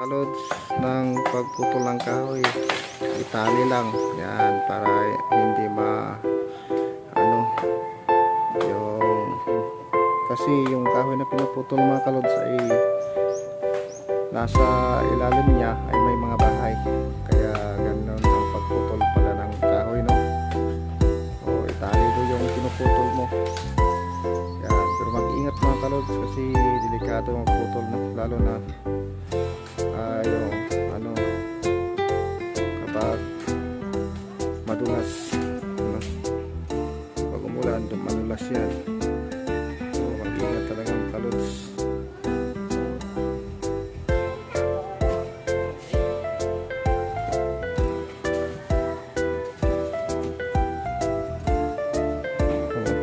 Kalods ng pagputol ng kahoy, itali lang yan para hindi ano yung, kasi yung kahoy na pinuputol mga kalods ay nasa ilalim niya ay may mga bahay, kaya ganoon ang pagputol pala ng kahoy, no? O itali do yung pinuputol mo yan, pero mag-iingat mga kalods kasi delikado magputol, no? Lalo na yung ano kapag madulas, no? Pag umulan madulas yan, so mag-ingat talaga mga kalods.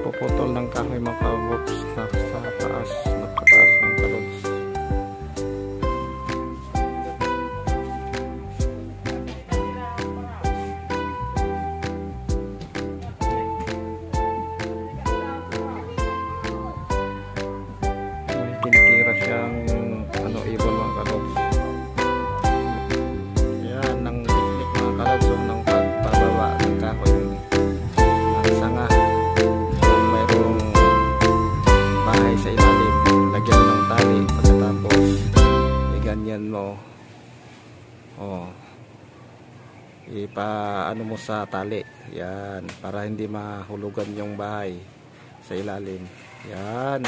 Puputol ng kahoy mga kabox na sa taas, napataas ng kalods. Tinitira siyang ano, ibon mga kalods. Yan ang teknik mga kalods ng pagpababa ng kahoy ng sanga. Kung mayroong bahay sa ilalim, lagyan mo ng tali, pagkatapos ganyan mo, ipaano mo sa tali yan para hindi mahulugan yung bahay sa ilalim yan.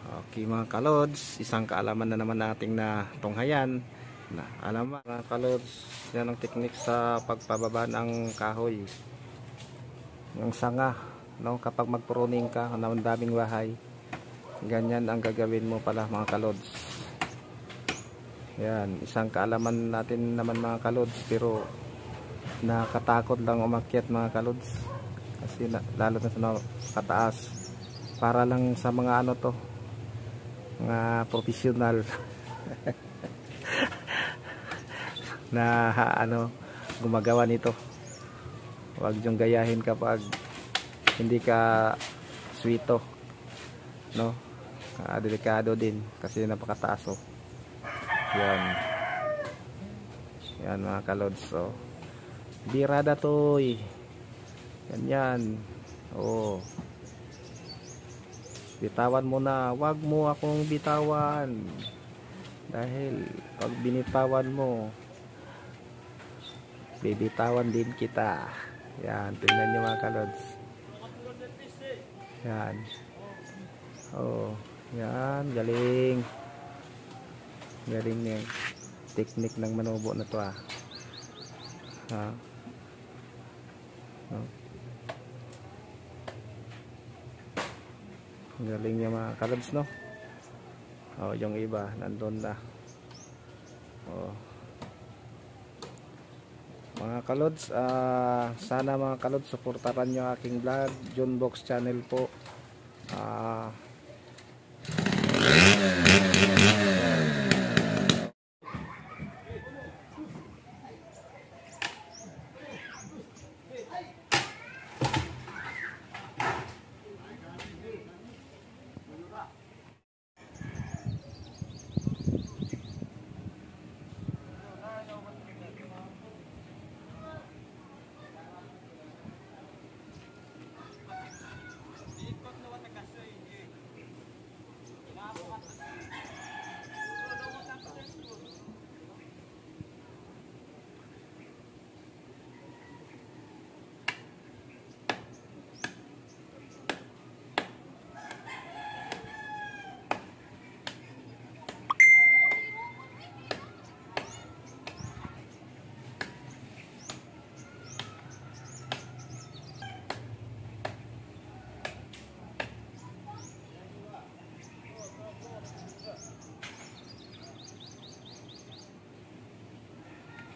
Okay mga kalods, isang kaalaman na naman nating na tunghayan na alaman mga kalods. Yan ang teknik sa pagpababa ng kahoy ng sanga, no? Kapag magpruning ka ng daming bahay, ganyan ang gagawin mo pala mga kalods. Yan, isang kaalaman natin naman mga kalods, pero nakatakot lang umakyat mga kalods kasi lalo na sa kataas, para lang sa mga ano to, mga professional na ano gumagawa nito. Huwag yung gayahin kapag hindi ka swito, no? Delikado din kasi napakataas. Yan mga kalods, birada to ganyan. Bitawan mo na, wag mo akong bitawan, dahil pag binitawan mo bibitawan din kita. Yan, tingnan nyo mga kalods. Yan, yan, galing yung teknik ng manubo na to galing niya mga kalods, no? Yung iba nandun na. Mga kalods, sana mga kalods suportahan nyo aking vlog, John Box Channel po.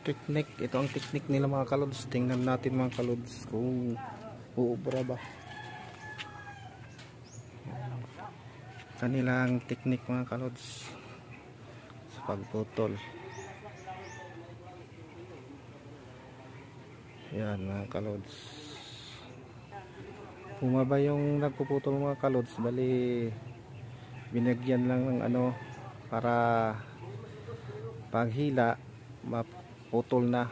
Teknik, ito ang teknik nila mga kalods. Tingnan natin mga kalods kung uubra ba kanilang teknik mga kalods sa pagputol. Yan mga kalods, bumaba yung nagpuputol mga kalods, bali binagyan lang ng ano, para paghila maputol na,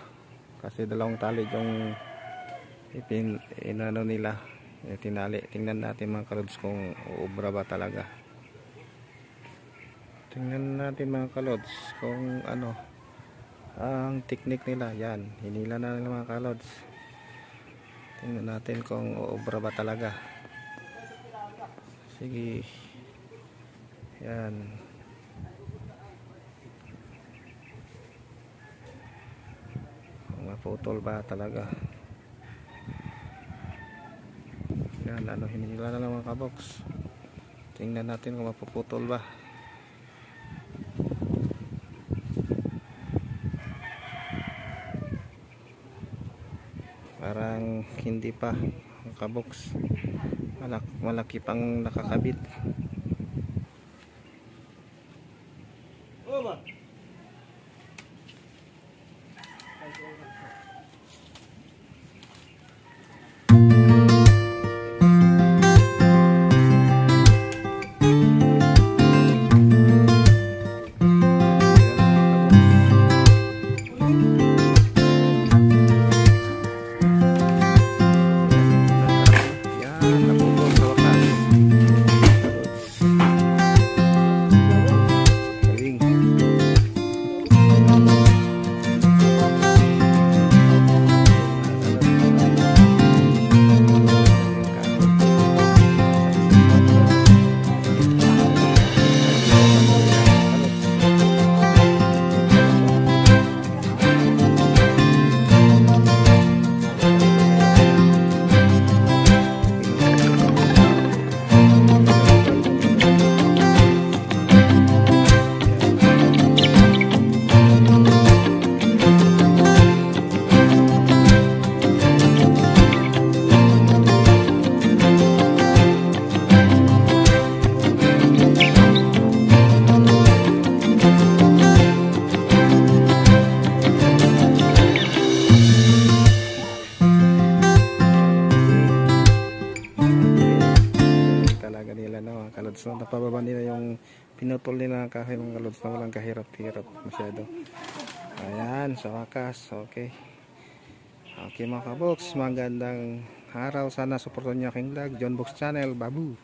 kasi dalawang tali yung inano nila, tinali. Tingnan natin mga kalods kung uubra ba talaga. Tingnan natin mga kalods kung ano ang technique nila. Yan, hinila na nila mga kalods. Tingnan natin kung uubra ba talaga. Sige, yan. Maputol ba talaga. Yan, ano, hinila na lang mga kabox. Tingnan natin kung mapuputol ba. Parang hindi pa mga kabox. Malaki pang nakakabit. So napababa nila yung pinutol nila ng kahoy mga kalods na walang kahirap-hirap masyado. Ayan, sa wakas. Okay mga kabox, magandang araw. Sana supportan niyo aking vlog, John Box Channel. Babu.